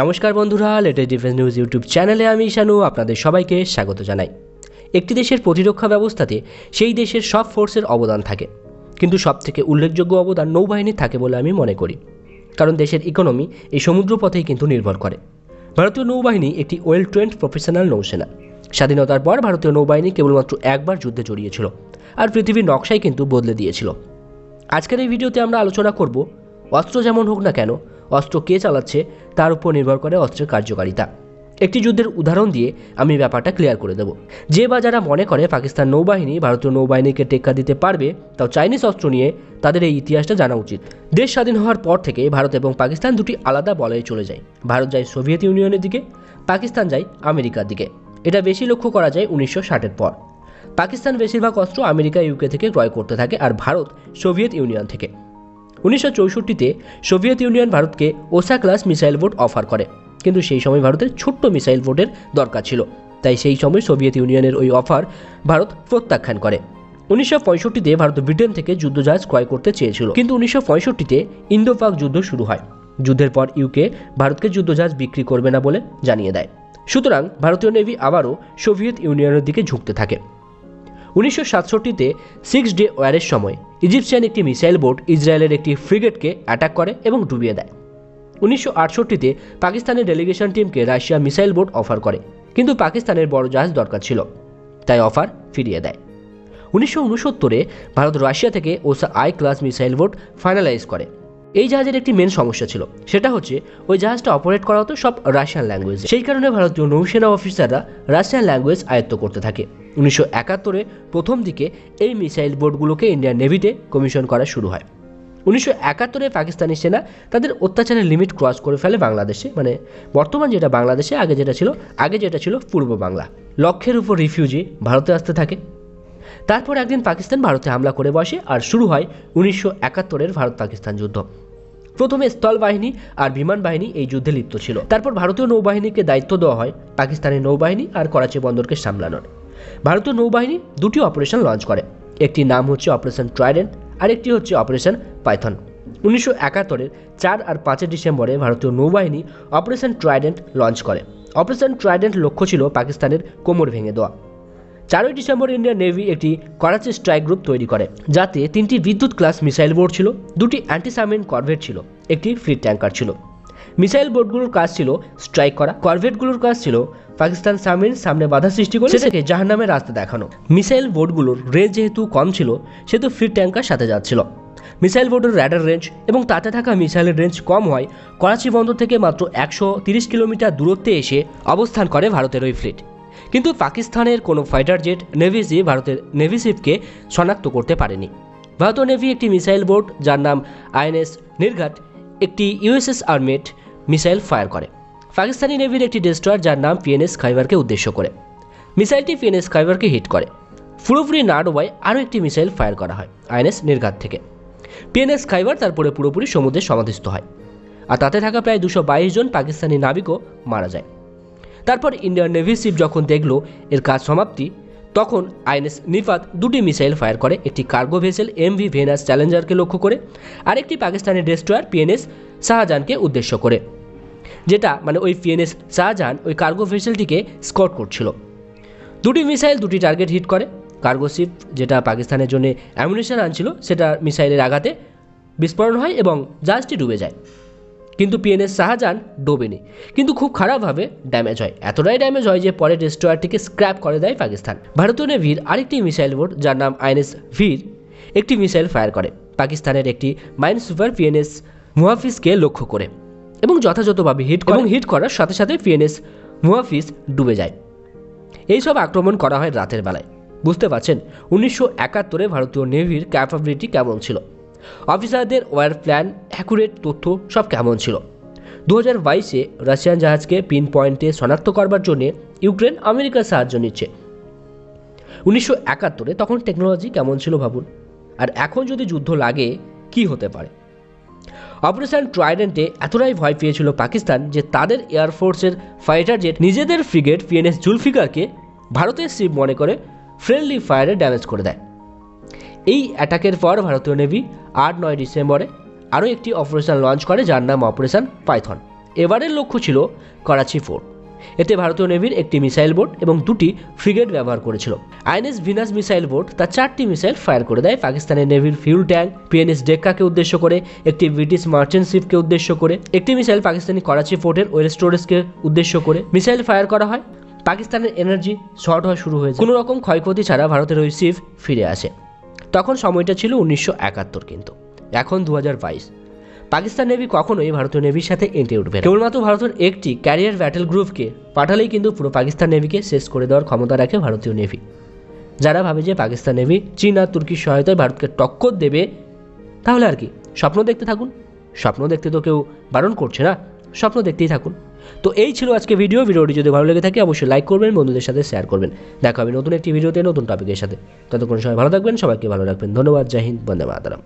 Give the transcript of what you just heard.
নমস্কার বন্ধুরা, latest defence news YouTube চ্যানেলে আমি শানু আপনাদের সবাইকে স্বাগত জানাই। একটি দেশের প্রতিরক্ষা ব্যবস্থাতে সেই দেশের সব ফোর্সের অবদান থাকে, কিন্তু সবথেকে উল্লেখযোগ্য অবদান নৌবাহিনীর থাকে বলে আমি মনে করি। কারণ দেশের ইকোনমি এই সমুদ্রপথেই কিন্তু নির্ভর করে। ভারতীয় নৌবাহিনী একটি ওয়েল ট্রেন্ড প্রফেশনাল নৌসেনা। স্বাধীনতার পর ভারতীয় নৌবাহিনী কেবলমাত্র একবার যুদ্ধে জড়িয়েছিল, আর পৃথিবীর নকশাই কিন্তু বদলে দিয়েছিল। আজকের এই ভিডিওতে আমরা আলোচনা করব অস্ত্র যেমন হোক না কেন, অস্ত্র কে চালাচ্ছে তার উপর নির্ভর করে অস্ত্রের কার্যকারিতা। একটি যুদ্ধের উদাহরণ দিয়ে আমি ব্যাপারটা ক্লিয়ার করে দেব। যে বা যারা মনে করে পাকিস্তান নৌবাহিনী ভারতীয় নৌবাহিনীকে টেক্কা দিতে পারবে, তাও চাইনিজ অস্ত্র নিয়ে, তাদের এই ইতিহাসটা জানা উচিত। দেশ স্বাধীন হওয়ার পর থেকে ভারত এবং পাকিস্তান দুটি আলাদা বলয়ে চলে যায়। ভারত যায় সোভিয়েত ইউনিয়নের দিকে, পাকিস্তান যায় আমেরিকার দিকে। এটা বেশি লক্ষ্য করা যায় 1960-এর পর। পাকিস্তান বেশিরভাগ অস্ত্র আমেরিকা ইউকে থেকে ক্রয় করতে থাকে, আর ভারত সোভিয়েত ইউনিয়ন থেকে। 1964-তে সোভিয়েত ইউনিয়ন ভারতকে ওসা ক্লাস মিসাইল বোট অফার করে, কিন্তু সেই সময় ভারতের ছোট্ট মিসাইল বোটের দরকার ছিল, তাই সেই সময় সোভিয়েত ইউনিয়নের ওই অফার ভারত প্রত্যাখ্যান করে। 1965-তে ভারত ব্রিটেন থেকে যুদ্ধজাহাজ ক্রয় করতে চেয়েছিল, কিন্তু 1965-তে ইন্দো পাক যুদ্ধ শুরু হয়। যুদ্ধের পর ইউকে ভারতকে যুদ্ধজাহাজ বিক্রি করবে না বলে জানিয়ে দেয়। সুতরাং ভারতীয় নেভি আবারও সোভিয়েত ইউনিয়নের দিকে ঝুঁকতে থাকে। 1967-তে 6 ডে ওয়ারের সময় ইজিপশিয়ান একটি মিসাইল বোট ইসরায়েলের একটি ফ্রিগেটকে অ্যাটাক করে এবং ডুবিয়ে দেয়। 1968-তে পাকিস্তানের ডেলিগেশন টিমকে রাশিয়া মিসাইল বোট অফার করে, কিন্তু পাকিস্তানের বড় জাহাজ দরকার ছিল, তাই অফার ফিরিয়ে দেয়। 1969-এ ভারত রাশিয়া থেকে Osa I class missile boat finalize করে। এই জাহাজের একটি মেন সমস্যা ছিল, সেটা হচ্ছে ওই জাহাজটা অপারেট করা হতো সব রাশিয়ান ল্যাঙ্গুয়েজে। সেই কারণে ভারতীয় নৌসেনা অফিসাররা রাশিয়ান ল্যাঙ্গুয়েজ আয়ত্ত করতে থাকে। 1971-এ প্রথম দিকে এই মিসাইল বোটগুলোকে ইন্ডিয়ান নেভিতে কমিশন করা শুরু হয়। 1971-এ পাকিস্তানি সেনা তাদের অত্যাচারের লিমিট ক্রস করে ফেলে বাংলাদেশে, মানে বর্তমান যেটা বাংলাদেশে, আগে যেটা ছিল পূর্ব বাংলা। লক্ষের উপর রিফিউজি ভারতে আসতে থাকে। তারপর একদিন পাকিস্তান ভারতে হামলা করে বসে, আর শুরু হয় 1971-এর ভারত পাকিস্তান যুদ্ধ। প্রথমে স্থল বাহিনী আর বিমান বাহিনী এই যুদ্ধে লিপ্ত ছিল। তারপর ভারতীয় নৌবাহিনীকে দায়িত্ব দেওয়া হয় পাকিস্তানি নৌবাহিনী আর করাচি বন্দরকে সামলানোর। ভারতীয় নৌবাহিনী দুটি অপারেশন লঞ্চ করে, একটি নাম হচ্ছে অপারেশন ট্রাইডেন্ট, আর একটি হচ্ছে অপারেশন পাইথন। 1971-এর 4 আর 5 ডিসেম্বরে ভারতীয় নৌবাহিনী অপারেশন ট্রাইডেন্ট লঞ্চ করে। অপারেশন ট্রাইডেন্ট লক্ষ্য ছিল পাকিস্তানের কোমর ভেঙে দেওয়া। 4 ডিসেম্বর ইন্ডিয়ান নেভি একটি করাচি স্ট্রাইক গ্রুপ তৈরি করে, যাতে 3টি বিদ্যুৎ ক্লাস মিসাইল বোট ছিল, 2টি অ্যান্টি সাবমেরিন করভেট ছিল, একটি ফ্লিট ট্যাঙ্কার ছিল। মিসাইল বোটগুলোর কাজ ছিল স্ট্রাইক করা, করভেটগুলোর কাজ ছিল পাকিস্তান সাবমেরিন সামনে বাধা সৃষ্টি করে সেটাকে জাহান্নামের রাস্তা দেখানো। মিসাইল বোটগুলোর রেঞ্জ যেহেতু কম ছিল, সেহেতু ফ্লিট ট্যাঙ্কার সাথে যাচ্ছিল। মিসাইল বোটের র্যাডার রেঞ্জ এবং তাতে থাকা মিসাইলের রেঞ্জ কম হয়, করাচি বন্দর থেকে মাত্র 130 কিলোমিটার দূরত্বে এসে অবস্থান করে ভারতের ওই ফ্লিট। কিন্তু পাকিস্তানের কোনো ফাইটার জেট নেভি শিপ ভারতের নেভি শিপকে শনাক্ত করতে পারেনি। ভারতীয় নেভি একটি মিসাইল বোট যার নাম আইএনএস নির্ঘাত একটি ইউএসএস আর্মেড মিসাইল ফায়ার করে পাকিস্তানি নেভির একটি ডেস্ট্রয়ার যার নাম পিএনএস খাইবারকে উদ্দেশ্য করে। মিসাইলটি পিএনএস খাইবারকে হিট করে। পুরোপুরি না ডোবায় আরও একটি মিসাইল ফায়ার করা হয় আইএনএস নির্ঘাত থেকে। পিএনএস খাইবার তারপরে পুরোপুরি সমুদ্রে সমাধিস্থ হয়, আর তাতে থাকা প্রায় 222 জন পাকিস্তানি নাবিকও মারা যায়। তারপর ইন্ডিয়ান নেভি শিপ যখন দেখল এর কাজ সমাপ্তি, তখন আইএনএস নিফাত 2টি মিসাইল ফায়ার করে, একটি কার্গো ভেসেল এমভি ভেনাস চ্যালেঞ্জারকে লক্ষ্য করে, আর একটি পাকিস্তানি ডেস্ট্রয়ার পিএনএস শাহজাহানকে উদ্দেশ্য করে, যেটা মানে ওই পিএনএস শাহজাহান ওই কার্গো ভেসেলটিকে স্কট করছিল। 2টি মিসাইল 2টি টার্গেট হিট করে। কার্গো শিপ যেটা পাকিস্তানের জন্য অ্যামুনিশন আনছিল, সেটা মিসাইলের আঘাতে বিস্ফোরণ হয় এবং জাহাজটি ডুবে যায়। কিন্তু পিএনএস শাহজাহান ডোবেনি, কিন্তু খুব খারাপভাবে ড্যামেজ হয়। এতটাই ড্যামেজ হয় যে পরে ডেস্ট্রয়ারটিকে স্ক্র্যাপ করে দেয় পাকিস্তান। ভারতীয় নেভির আরেকটি মিসাইল বোট যার নাম আইএনএস ভীর একটি মিসাইল ফায়ার করে পাকিস্তানের একটি মাইন সুপার পিএনএস মুহাফিজকে লক্ষ্য করে, এবং যথাযথভাবে হিট করার সাথে সাথে পিএনএস মুহাফিজ ডুবে যায়। এইসব আক্রমণ করা হয় রাতের বেলায়। বুঝতে পারছেন 1971-এ ভারতীয় নেভির ক্যাপাবিলিটি কেমন ছিল, অফিসারদের ওয়ার প্ল্যান, অ্যাকুরেট তথ্য সব কেমন ছিল। 2022-এ রাশিয়ান জাহাজকে পিন পয়েন্টে শনাক্ত করবার জন্য ইউক্রেন আমেরিকার সাহায্য নিচ্ছে। 1971-এ তখন টেকনোলজি কেমন ছিল ভাবুন, আর এখন যদি যুদ্ধ লাগে কি হতে পারে। অপারেশন ট্রাইডেন্টে এতটাই ভয় পেয়েছিল পাকিস্তান যে তাদের এয়ারফোর্সের ফাইটার জেট নিজেদের ফ্রিগেট পিএনএস জুলফিকারকে ভারতের শিপ মনে করে ফ্রেন্ডলি ফায়ারে ড্যামেজ করে দেয়। এই অ্যাটাকের পর ভারতীয় নেভি 8-9 ডিসেম্বরে আরও একটি অপারেশন লঞ্চ করে যার নাম অপারেশন পাইথন। এবারের লক্ষ্য ছিল করাচি ফোর্ট। এতে ভারতীয় নেভির একটি মিসাইল বোট এবং 2টি ফ্রিগেট ব্যবহার করেছিল। আইএনএস ভিনাস মিসাইল বোট তার 4টি মিসাইল ফায়ার করে দেয় পাকিস্তানের নেভির ফিউল ট্যাঙ্ক, পিএনএস ডেক্কাকে উদ্দেশ্য করে, একটি ব্রিটিশ মার্চেন্ট শিপকে উদ্দেশ্য করে, একটি মিসাইল পাকিস্তানি করাচি ফোর্টের ওয়েল স্টোরেজকে উদ্দেশ্য করে মিসাইল ফায়ার করা হয়। পাকিস্তানের এনার্জি শর্ট হওয়া শুরু হয়েছে। কোনো রকম ক্ষয়ক্ষতি ছাড়া ভারতের ওই শিপ ফিরে আসে। তখন সময়টা ছিল 1971, কিন্তু এখন 2022। পাকিস্তান নেভি কখনোই ভারতীয় নেভির সাথে এঁটে উঠবে না। কেবলমাত্র ভারতের একটি ক্যারিয়ার ব্যাটেল গ্রুপকে পাঠালেই কিন্তু পুরো পাকিস্তান নেভিকে শেষ করে দেওয়ার ক্ষমতা রাখে ভারতীয় নেভি। যারা ভাবে যে পাকিস্তান নেভি চীন আর তুর্কির সহায়তায় ভারতকে টক্কর দেবে, তাহলে আর কি, স্বপ্ন দেখতে থাকুন। স্বপ্ন দেখতে তো কেউ বারণ করছে না, স্বপ্ন দেখতেই থাকুন। তো এই ছিল আজকে ভিডিওটি যদি ভালো লেগে থাকে অবশ্যই লাইক করবেন, বন্ধুদের সাথে শেয়ার করবেন। দেখা হবে নতুন একটি ভিডিওতে নতুন টপিকের সাথে। ততক্ষণ সবাই ভালো থাকবেন, সবাইকে ভালো রাখবেন। ধন্যবাদ। জয় হিন্দ, বন্দে মাতরম।